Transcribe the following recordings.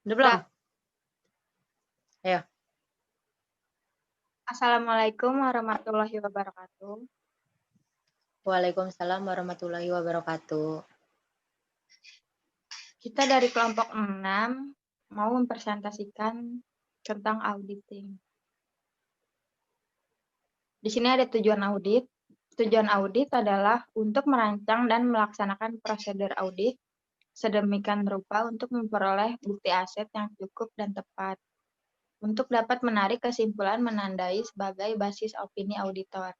Udah belum? Udah. Ayo. Assalamualaikum warahmatullahi wabarakatuh. Waalaikumsalam warahmatullahi wabarakatuh. Kita dari kelompok 6 mau mempresentasikan tentang auditing. Di sini ada tujuan audit. Tujuan audit adalah untuk merancang dan melaksanakan prosedur audit sedemikian rupa untuk memperoleh bukti aset yang cukup dan tepat untuk dapat menarik kesimpulan menandai sebagai basis opini auditor.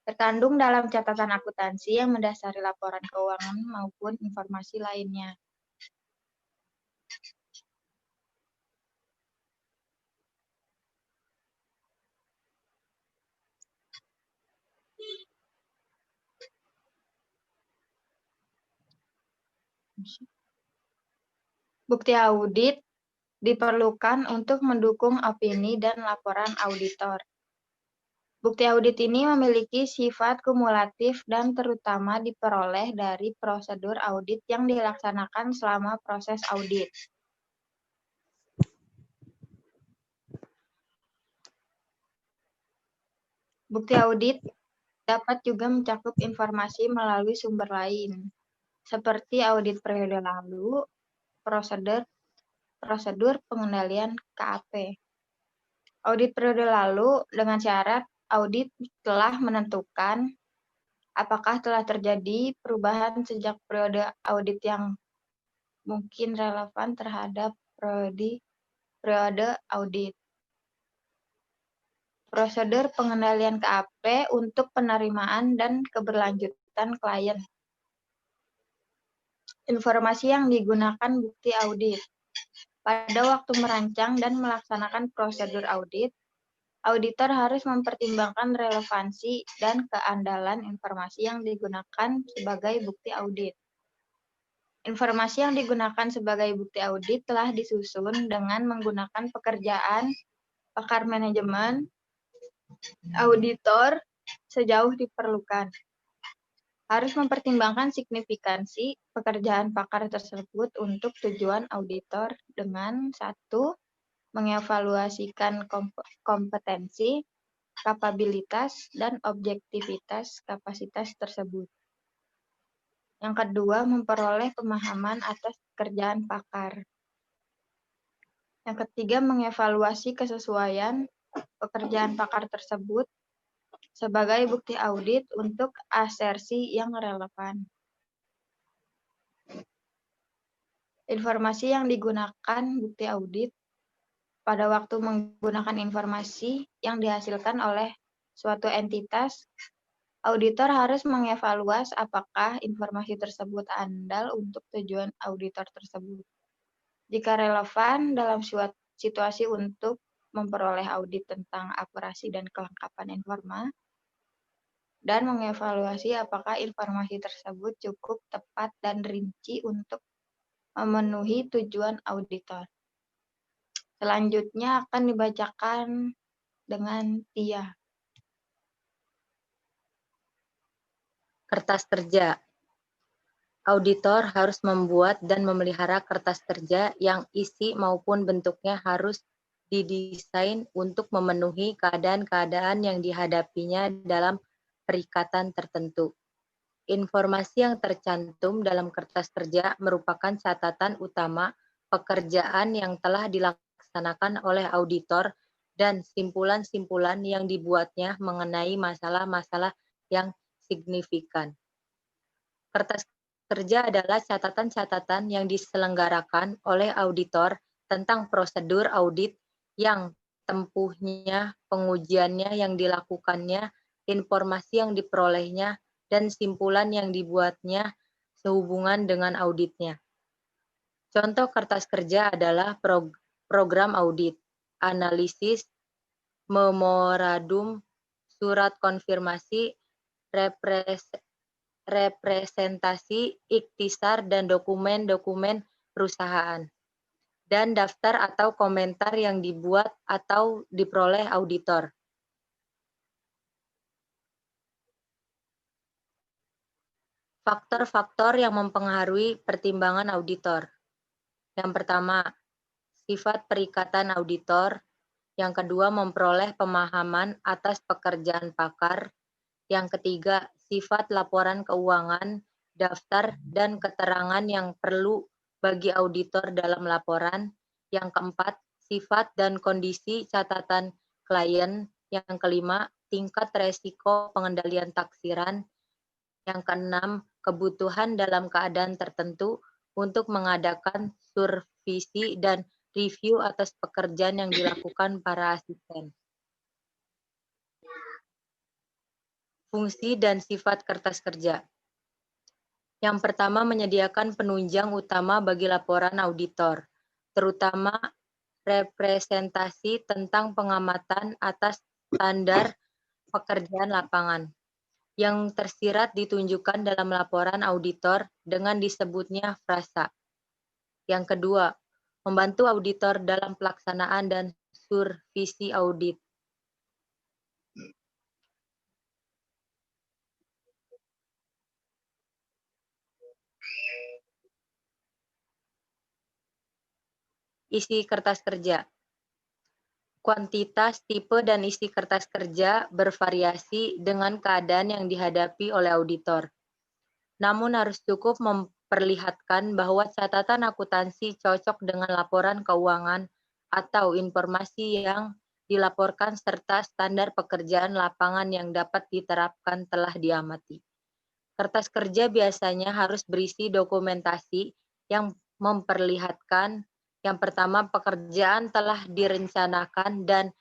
Terkandung dalam catatan akuntansi yang mendasari laporan keuangan maupun informasi lainnya. Bukti audit diperlukan untuk mendukung opini dan laporan auditor. Bukti audit ini memiliki sifat kumulatif dan terutama diperoleh dari prosedur audit yang dilaksanakan selama proses audit. Bukti audit dapat juga mencakup informasi melalui sumber lain, seperti audit periode lalu, prosedur pengendalian KAP. Audit periode lalu dengan syarat audit telah menentukan apakah telah terjadi perubahan sejak periode audit yang mungkin relevan terhadap periode audit. Prosedur pengendalian KAP untuk penerimaan dan keberlanjutan klien. Informasi yang digunakan bukti audit. Pada waktu merancang dan melaksanakan prosedur audit, auditor harus mempertimbangkan relevansi dan keandalan informasi yang digunakan sebagai bukti audit. Informasi yang digunakan sebagai bukti audit telah disusun dengan menggunakan pekerjaan pakar manajemen auditor sejauh diperlukan. Harus mempertimbangkan signifikansi pekerjaan pakar tersebut untuk tujuan auditor dengan 1. Mengevaluasikan kompetensi, kapabilitas, dan objektivitas kapasitas tersebut. Yang kedua, memperoleh pemahaman atas pekerjaan pakar. Yang ketiga, mengevaluasi kesesuaian pekerjaan pakar tersebut sebagai bukti audit untuk asersi yang relevan. Informasi yang digunakan bukti audit. Pada waktu menggunakan informasi yang dihasilkan oleh suatu entitas, auditor harus mengevaluasi apakah informasi tersebut andal untuk tujuan auditor tersebut. Jika relevan dalam situasi untuk memperoleh audit tentang akurasi dan kelengkapan informasi, dan mengevaluasi apakah informasi tersebut cukup tepat dan rinci untuk memenuhi tujuan auditor. Selanjutnya akan dibacakan dengan Tia. Kertas kerja. Auditor harus membuat dan memelihara kertas kerja yang isi maupun bentuknya harus didesain untuk memenuhi keadaan-keadaan yang dihadapinya dalam perikatan tertentu. Informasi yang tercantum dalam kertas kerja merupakan catatan utama pekerjaan yang telah dilaksanakan oleh auditor dan simpulan-simpulan yang dibuatnya mengenai masalah-masalah yang signifikan. Kertas kerja adalah catatan-catatan yang diselenggarakan oleh auditor tentang prosedur audit yang tempuhnya, pengujiannya yang dilakukannya, informasi yang diperolehnya, dan simpulan yang dibuatnya sehubungan dengan auditnya. Contoh kertas kerja adalah program audit, analisis, memorandum, surat konfirmasi, representasi, ikhtisar, dan dokumen-dokumen perusahaan, dan daftar atau komentar yang dibuat atau diperoleh auditor. Faktor-faktor yang mempengaruhi pertimbangan auditor. Yang pertama, sifat perikatan auditor. Yang kedua, memperoleh pemahaman atas pekerjaan pakar. Yang ketiga, sifat laporan keuangan, daftar, dan keterangan yang perlu bagi auditor dalam laporan. Yang keempat, sifat dan kondisi catatan klien. Yang kelima, tingkat resiko pengendalian taksiran. Yang keenam, kebutuhan dalam keadaan tertentu untuk mengadakan survisi dan review atas pekerjaan yang dilakukan para asisten. Fungsi dan sifat kertas kerja. Yang pertama, menyediakan penunjang utama bagi laporan auditor, terutama representasi tentang pengamatan atas standar pekerjaan lapangan yang tersirat ditunjukkan dalam laporan auditor dengan disebutnya frasa. Yang kedua, membantu auditor dalam pelaksanaan dan survisi audit. Isi kertas kerja. Kuantitas, tipe, dan isi kertas kerja bervariasi dengan keadaan yang dihadapi oleh auditor. Namun harus cukup memperlihatkan bahwa catatan akuntansi cocok dengan laporan keuangan atau informasi yang dilaporkan serta standar pekerjaan lapangan yang dapat diterapkan telah diamati. Kertas kerja biasanya harus berisi dokumentasi yang memperlihatkan yang pertama, pekerjaan telah direncanakan dan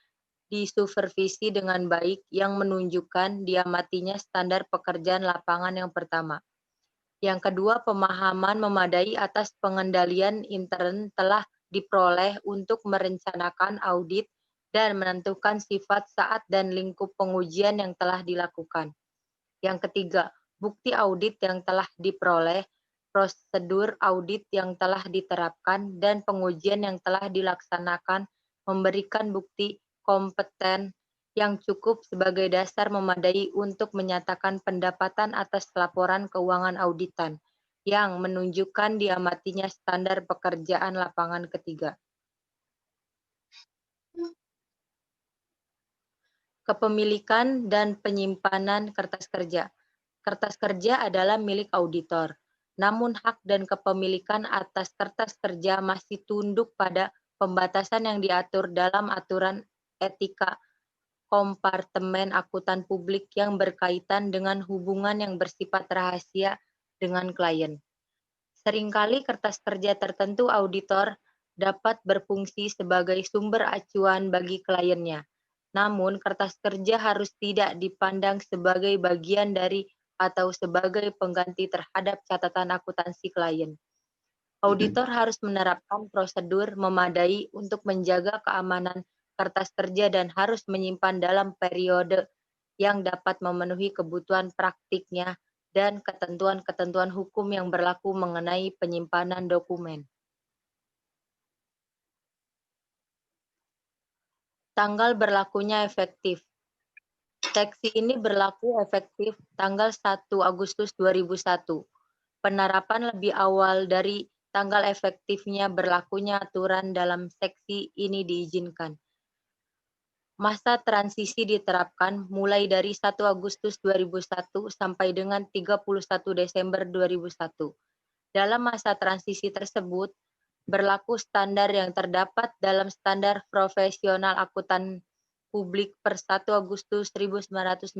disupervisi dengan baik yang menunjukkan diamatinya standar pekerjaan lapangan yang pertama. Yang kedua, pemahaman memadai atas pengendalian intern telah diperoleh untuk merencanakan audit dan menentukan sifat saat dan lingkup pengujian yang telah dilakukan. Yang ketiga, bukti audit yang telah diperoleh, prosedur audit yang telah diterapkan, dan pengujian yang telah dilaksanakan memberikan bukti kompeten yang cukup sebagai dasar memadai untuk menyatakan pendapatan atas laporan keuangan auditan yang menunjukkan diamatinya standar pekerjaan lapangan ketiga. Kepemilikan dan penyimpanan kertas kerja. Kertas kerja adalah milik auditor, namun hak dan kepemilikan atas kertas kerja masih tunduk pada pembatasan yang diatur dalam aturan etika kompartemen akuntan publik yang berkaitan dengan hubungan yang bersifat rahasia dengan klien. Seringkali kertas kerja tertentu auditor dapat berfungsi sebagai sumber acuan bagi kliennya. Namun, kertas kerja harus tidak dipandang sebagai bagian dari atau sebagai pengganti terhadap catatan akuntansi klien. Auditor harus menerapkan prosedur memadai untuk menjaga keamanan kertas kerja dan harus menyimpan dalam periode yang dapat memenuhi kebutuhan praktiknya dan ketentuan-ketentuan hukum yang berlaku mengenai penyimpanan dokumen. Tanggal berlakunya efektif. Seksi ini berlaku efektif tanggal 1 Agustus 2001. Penerapan lebih awal dari tanggal efektifnya berlakunya aturan dalam seksi ini diizinkan. Masa transisi diterapkan mulai dari 1 Agustus 2001 sampai dengan 31 Desember 2001. Dalam masa transisi tersebut, berlaku standar yang terdapat dalam Standar Profesional Akuntan Publik per 1 Agustus 1994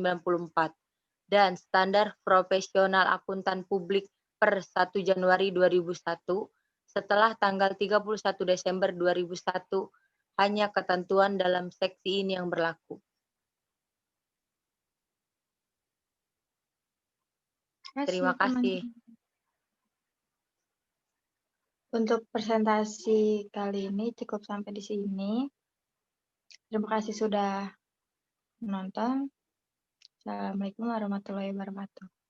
dan Standar Profesional Akuntan Publik per 1 Januari 2001. Setelah tanggal 31 Desember 2001, hanya ketentuan dalam seksi ini yang berlaku. Terima kasih. Untuk presentasi kali ini cukup sampai di sini. Terima kasih sudah menonton. Assalamualaikum warahmatullahi wabarakatuh.